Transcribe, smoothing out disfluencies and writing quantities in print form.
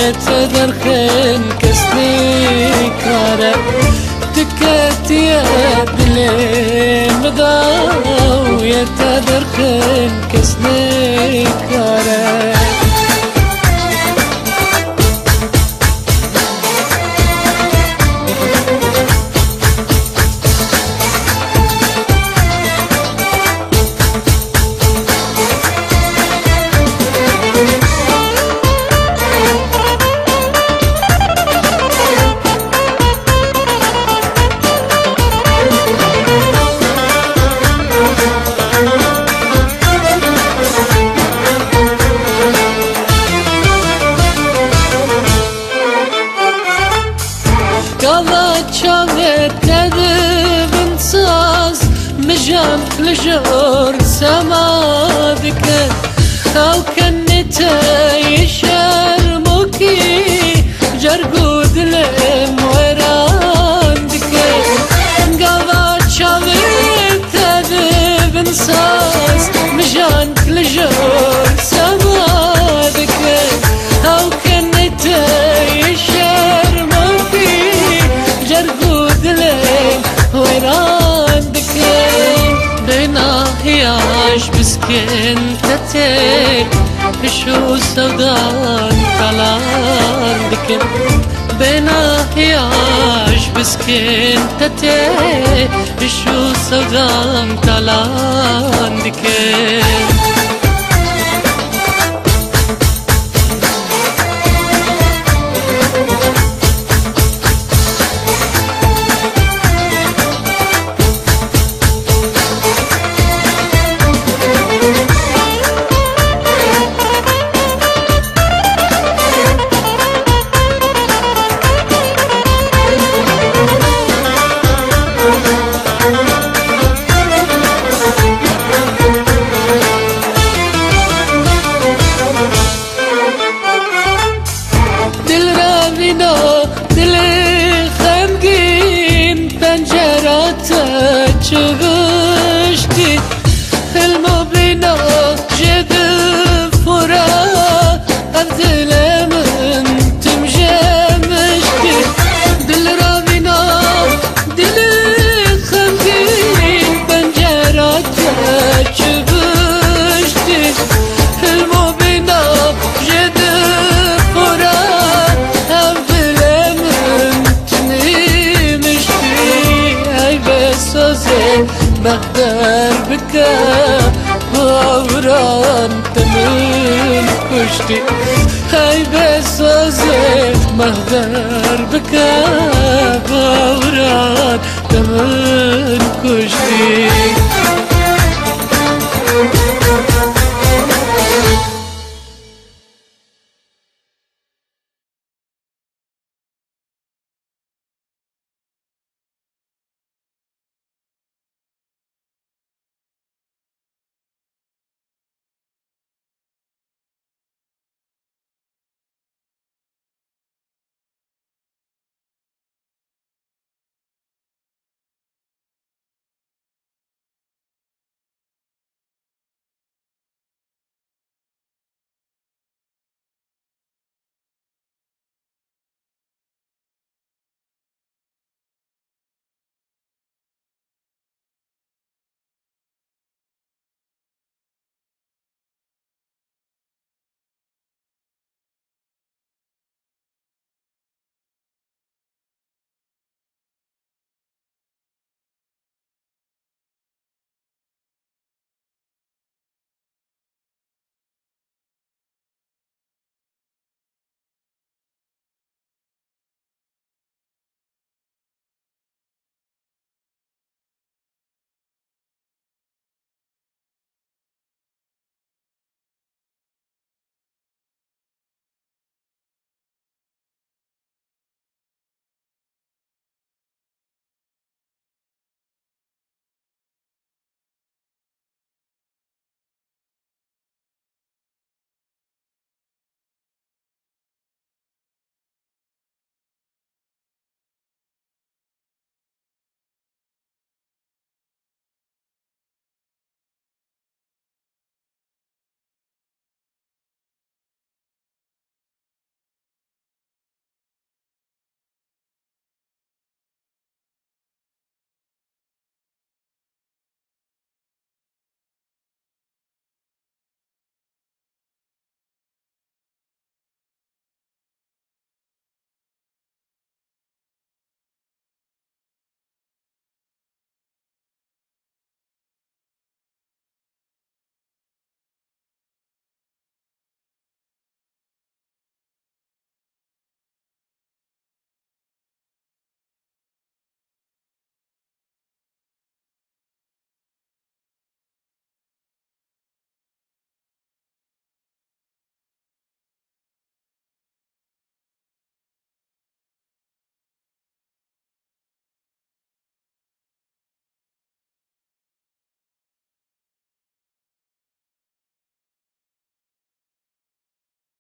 يتدرخن كسني كارا تكت يا دلي مضاو يتدرخن كسني كارا قضى شافت كذب انصاص مجام لجور سما ذكر او كنتا يشرموكي جرقود لم وران ذكر قضى شافت كذب انصاص مجام لجور سما ذكر او كنتا عاش بسكن تتي بشو سودان طلال دكن بينا عاش بسكن تتي بشو سودان طلال دكن دلی خمگین پنجرات چگشتی حلمو بینا جد فرا دل من تمجمشتی دل را بینا دلی خمگین پنجرات چگشتی حلمو بینا جد مهدر بكا باوران تمن كشتي هاي بسوزي مهدر بكا باوران تمن كشتي